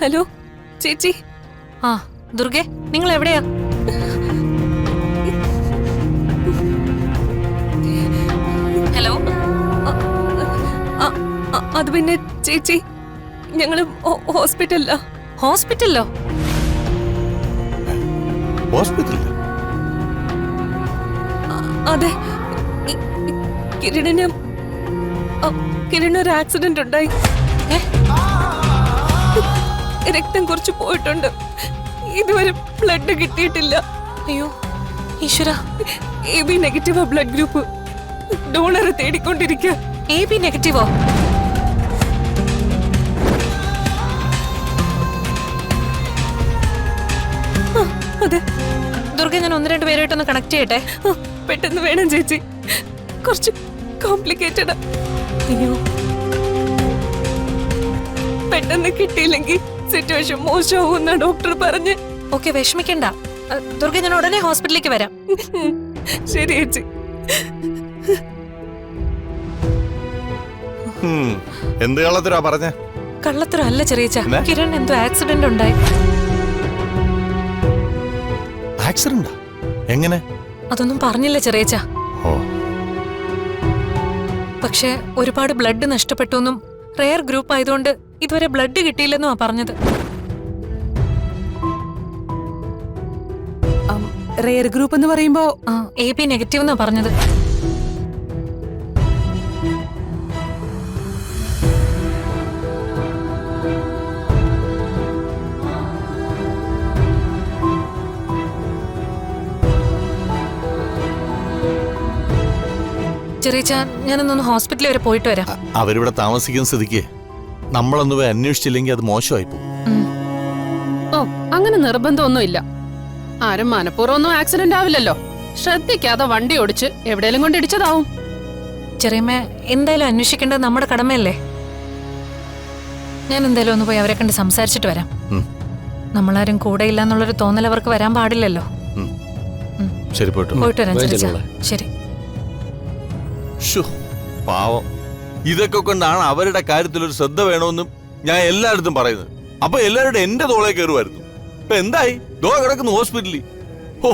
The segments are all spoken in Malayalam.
ഹലോ ചേച്ചി. ആ ദുർഗെ, നിങ്ങൾ എവിടെയാ? ഹലോ. അത് പിന്നെ ചേച്ചി, ഞങ്ങള് ഹോസ്പിറ്റലിലാ. ഹോസ്പിറ്റലിലോ? ഹോസ്പിറ്റലിൽ? അതെ, കിരണിനൊരു ആക്സിഡന്റ് ഉണ്ടായി. രക്തം കുറച്ച് പോയിട്ടുണ്ട്. ഇതുവരെ ബ്ലഡ് കിട്ടിയിട്ടില്ല. അയ്യോ ഈശ്വര. AB negative blood group. ഡോണറെ തേടിക്കൊണ്ടിരിക്കുക. AB നെഗറ്റീവോ? അതെ. ദുർഗ, ഞാൻ 1-2 പേരായിട്ടൊന്ന് കണക്ട് ചെയ്യട്ടെ. പെട്ടെന്ന് വേണം ചേച്ചി, കുറച്ച് കോംപ്ലിക്കേറ്റഡ്. അയ്യോ, പെട്ടെന്ന് കിട്ടിയില്ലെങ്കിൽ സിറ്റുവേഷൻ മോശമാവുന്ന ഡോക്ടർ പറഞ്ഞ്. ഓക്കെ, വിഷമിക്കണ്ട ദുർഗ, ഞാൻ ഉടനെ ഹോസ്പിറ്റലിലേക്ക് വരാം. ശരി ചേച്ചി. എന്ത് കള്ളത്തരാ പറഞ്ഞ? കള്ളത്തരം അല്ല ചെറിയച്ച, കിരൺ എന്തോ ആക്സിഡന്റ് ഉണ്ടായി. ആക്സിഡന്റാ? എങ്ങനെ? അതൊന്നും പറഞ്ഞില്ല ചെറിയച്ച. പക്ഷെ ഒരുപാട് ബ്ലഡ് നഷ്ടപ്പെട്ടു എന്നും റെയർ ഗ്രൂപ്പ് ആയതുകൊണ്ട് ഇതുവരെ ബ്ലഡ് കിട്ടിയില്ലെന്നുമാ പറഞ്ഞത്. റെയർ ഗ്രൂപ്പ് എന്ന് പറയുമ്പോ AB നെഗറ്റീവ് എന്നാ പറഞ്ഞത്. ചെറിയച്ച, ഞാനൊന്ന് ഹോസ്പിറ്റലിൽ വരെ പോയിട്ട് വരാം. അവരിവിടെ താമസിക്കുന്ന സ്ഥിതിക്ക് നമ്മളൊന്ന് പോയി അന്വേഷിച്ചില്ലെങ്കിൽ അത് മോശമായി പോകും. ഓ, അങ്ങനെ നിർബന്ധമൊന്നുമില്ല. ആരും മനഃപൂർവ്വമൊന്നും ആക്സിഡന്റ് ആവില്ലല്ലോ. ശ്രദ്ധിക്കാതെ വണ്ടി ഓടിച്ച് എവിടെയെങ്കിലും കൊണ്ട് ഇടിച്ചതാവും. ചെറിയമ്മ, എന്തായാലും അന്വേഷിക്കേണ്ടത് നമ്മുടെ കടമയല്ലേ. ഞാൻ എന്തായാലും ഒന്ന് പോയി അവരെ കണ്ട് സംസാരിച്ചിട്ട് വരാം. നമ്മളാരും കൂടെ ഇല്ല എന്നുള്ളൊരു തോന്നൽ അവർക്ക് വരാൻ പാടില്ലല്ലോ. ശരി, പോയിട്ട് വരാം ചെറിയച്ച. ശരി. പാവം, ഇതൊക്കെ കൊണ്ടാണ് അവരുടെ കാര്യത്തിൽ ഒരു ശ്രദ്ധ വേണമെന്നും ഞാൻ എല്ലായിടത്തും പറയുന്നത്. അപ്പൊ എല്ലാവരുടെ എന്റെ തോളെ കയറുമായിരുന്നു. ഇപ്പൊ എന്തായി? ദോ കിടക്കുന്നു ഹോസ്പിറ്റലിൽ. ഓ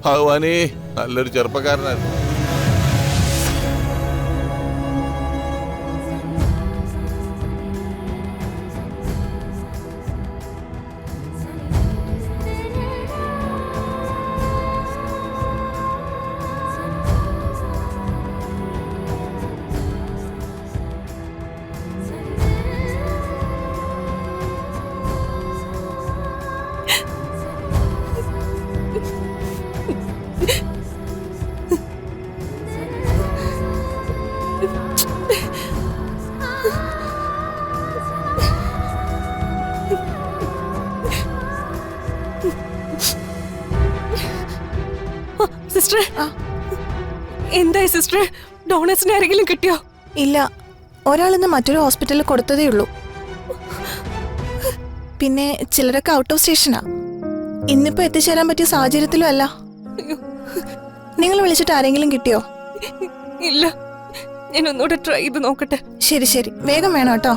ഭഗവാനേ, നല്ലൊരു ചെറുപ്പക്കാരനായിരുന്നു. സിസ്റ്റർ, എന്തായി സിസ്റ്റർ? ഡോണേഴ്സിനെ ആരെങ്കിലും കിട്ടിയോ? ഇല്ല, ഒരാളിന്ന് മറ്റൊരു ഹോസ്പിറ്റലിൽ കൊടുത്തതേ ഉള്ളൂ. പിന്നെ ചിലരൊക്കെ ഔട്ട് ഓഫ് സ്റ്റേഷനാ. ഇന്നിപ്പോ എത്തിച്ചേരാൻ പറ്റിയ സാഹചര്യത്തിലും അല്ല. നിങ്ങൾ വിളിച്ചിട്ട് ആരെങ്കിലും കിട്ടിയോ? ഇല്ല, ഞാൻ ഒന്നുകൂടെ ട്രൈ ചെയ്ത് നോക്കട്ടെ. ശരി ശരി, വേഗം വേണം കേട്ടോ.